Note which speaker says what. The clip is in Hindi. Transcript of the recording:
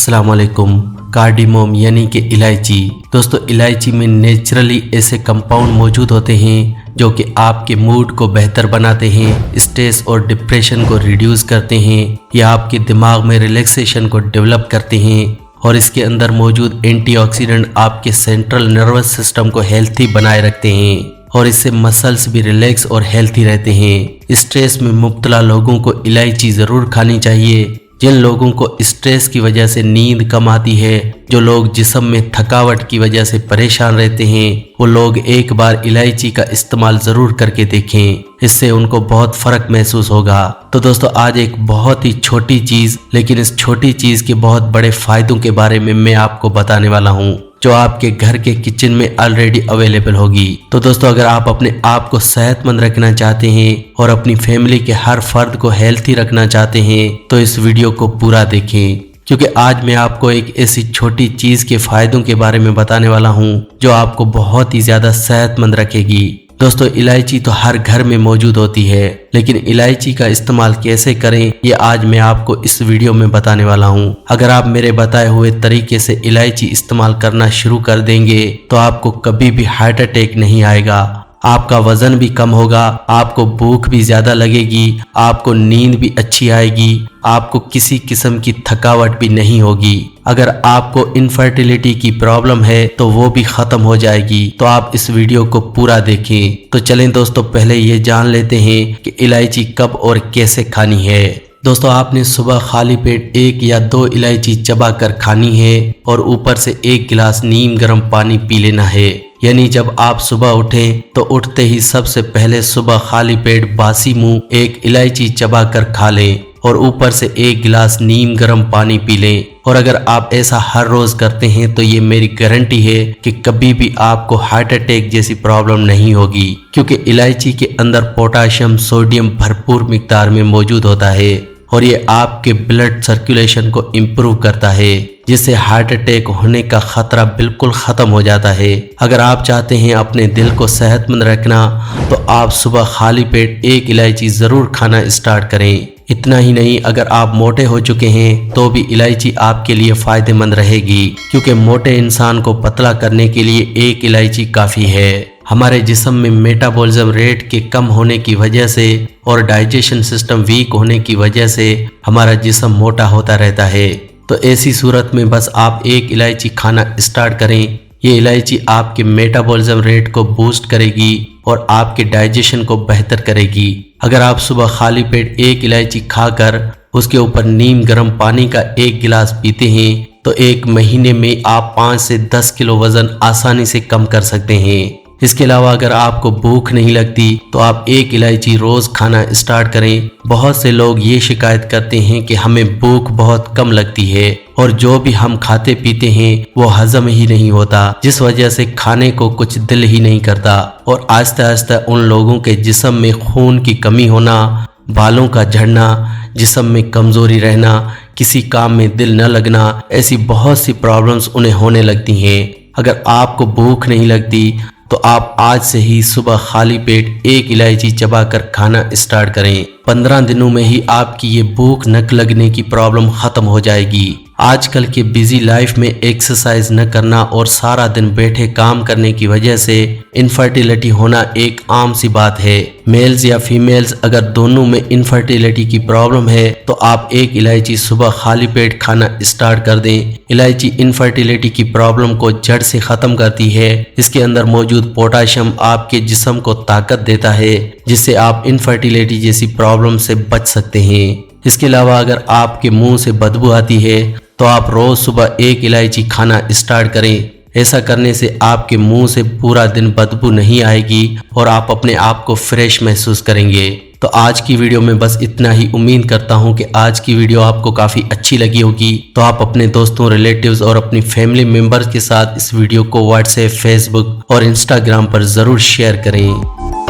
Speaker 1: अस्सलाम वालेकुम। कार्डामोम यानी कि इलायची। दोस्तों, इलायची में नेचुरली ऐसे कंपाउंड मौजूद होते हैं जो कि आपके मूड को बेहतर बनाते हैं, स्ट्रेस और डिप्रेशन को रिड्यूस करते हैं, या आपके दिमाग में रिलैक्सेशन को डेवलप करते हैं। और इसके अंदर मौजूद एंटीऑक्सीडेंट आपके सेंट्रल नर्वस सिस्टम को हेल्थी बनाए रखते हैं और इससे मसल्स भी रिलैक्स और हेल्थी रहते हैं। स्ट्रेस में मुब्तला लोगों को इलायची ज़रूर खानी चाहिए। जिन लोगों को स्ट्रेस की वजह से नींद कम आती है, जो लोग जिस्म में थकावट की वजह से परेशान रहते हैं, वो लोग एक बार इलायची का इस्तेमाल ज़रूर करके देखें। इससे उनको बहुत फ़र्क महसूस होगा। तो दोस्तों, आज एक बहुत ही छोटी चीज़, लेकिन इस छोटी चीज़ के बहुत बड़े फ़ायदों के बारे में मैं आपको बताने वाला हूँ, जो आपके घर के किचन में ऑलरेडी अवेलेबल होगी। तो दोस्तों, अगर आप अपने आप को सेहतमंद रखना चाहते हैं और अपनी फैमिली के हर फर्द को हेल्थी रखना चाहते हैं, तो इस वीडियो को पूरा देखें, क्योंकि आज मैं आपको एक ऐसी छोटी चीज़ के फ़ायदों के बारे में बताने वाला हूँ जो आपको बहुत ही ज़्यादा सेहतमंद रखेगी। दोस्तों, इलायची तो हर घर में मौजूद होती है, लेकिन इलायची का इस्तेमाल कैसे करें ये आज मैं आपको इस वीडियो में बताने वाला हूँ। अगर आप मेरे बताए हुए तरीके से इलायची इस्तेमाल करना शुरू कर देंगे तो आपको कभी भी हार्ट अटैक नहीं आएगा, आपका वजन भी कम होगा, आपको भूख भी ज़्यादा लगेगी, आपको नींद भी अच्छी आएगी, आपको किसी किस्म की थकावट भी नहीं होगी। अगर आपको इनफर्टिलिटी की प्रॉब्लम है तो वो भी ख़त्म हो जाएगी। तो आप इस वीडियो को पूरा देखें। तो चलें दोस्तों, पहले ये जान लेते हैं कि इलायची कब और कैसे खानी है। दोस्तों, आपने सुबह खाली पेट 1 या 2 इलायची चबा कर खानी है और ऊपर से 1 गिलास नीम गर्म पानी पी लेना है। यानी जब आप सुबह उठें तो उठते ही सबसे पहले सुबह खाली पेट बासी मुंह 1 इलायची चबा कर खा लें और ऊपर से 1 गिलास नीम गर्म पानी पी लें। और अगर आप ऐसा हर रोज़ करते हैं तो ये मेरी गारंटी है कि कभी भी आपको हार्ट अटैक जैसी प्रॉब्लम नहीं होगी, क्योंकि इलायची के अंदर पोटाशियम, सोडियम भरपूर मिकदार में मौजूद होता है और ये आपके ब्लड सर्कुलेशन को इम्प्रूव करता है, जिससे हार्ट अटैक होने का खतरा बिल्कुल ख़त्म हो जाता है। अगर आप चाहते हैं अपने दिल को सेहतमंद रखना तो आप सुबह खाली पेट 1 इलायची ज़रूर खाना स्टार्ट करें। इतना ही नहीं, अगर आप मोटे हो चुके हैं तो भी इलायची आपके लिए फ़ायदेमंद रहेगी, क्योंकि मोटे इंसान को पतला करने के लिए 1 इलायची काफ़ी है। हमारे जिस्म में मेटाबॉलिज्म रेट के कम होने की वजह से और डाइजेशन सिस्टम वीक होने की वजह से हमारा जिस्म मोटा होता रहता है। तो ऐसी सूरत में बस आप 1 इलायची खाना स्टार्ट करें। ये इलायची आपके मेटाबॉलिज्म रेट को बूस्ट करेगी और आपके डाइजेशन को बेहतर करेगी। अगर आप सुबह खाली पेट 1 इलायची खाकर उसके ऊपर नीम गर्म पानी का 1 गिलास पीते हैं तो 1 महीने में आप 5 से 10 किलो वजन आसानी से कम कर सकते हैं। इसके अलावा अगर आपको भूख नहीं लगती तो आप 1 इलायची रोज़ खाना स्टार्ट करें। बहुत से लोग ये शिकायत करते हैं कि हमें भूख बहुत कम लगती है और जो भी हम खाते पीते हैं वो हजम ही नहीं होता, जिस वजह से खाने को कुछ दिल ही नहीं करता। और आहिस्ता आहिस्ता उन लोगों के जिस्म में खून की कमी होना, बालों का झड़ना, जिस्म में कमज़ोरी रहना, किसी काम में दिल न लगना, ऐसी बहुत सी प्रॉब्लम्स उन्हें होने लगती हैं। अगर आपको भूख नहीं लगती तो आप आज से ही सुबह खाली पेट 1 इलायची चबाकर खाना स्टार्ट करें। 15 दिनों में ही आपकी ये भूख न लगने की प्रॉब्लम ख़त्म हो जाएगी। आजकल के बिजी लाइफ में एक्सरसाइज न करना और सारा दिन बैठे काम करने की वजह से इनफर्टिलिटी होना एक आम सी बात है। मेल्स या फीमेल्स अगर दोनों में इनफर्टिलिटी की प्रॉब्लम है तो आप 1 इलायची सुबह खाली पेट खाना स्टार्ट कर दें। इलायची इनफर्टिलिटी की प्रॉब्लम को जड़ से ख़त्म करती है। इसके अंदर मौजूद पोटाशियम आपके जिस्म को ताकत देता है, जिससे आप इनफर्टिलिटी जैसी प्रॉब्लम से बच सकते हैं। इसके अलावा अगर आपके मुंह से बदबू आती है तो आप रोज़ सुबह 1 इलायची खाना स्टार्ट करें। ऐसा करने से आपके मुंह से पूरा दिन बदबू नहीं आएगी और आप अपने आप को फ्रेश महसूस करेंगे। तो आज की वीडियो में बस इतना ही। उम्मीद करता हूँ कि आज की वीडियो आपको काफ़ी अच्छी लगी होगी। तो आप अपने दोस्तों, रिलेटिव्स और अपनी फैमिली मेम्बर्स के साथ इस वीडियो को व्हाट्सएप, फेसबुक और इंस्टाग्राम पर ज़रूर शेयर करें।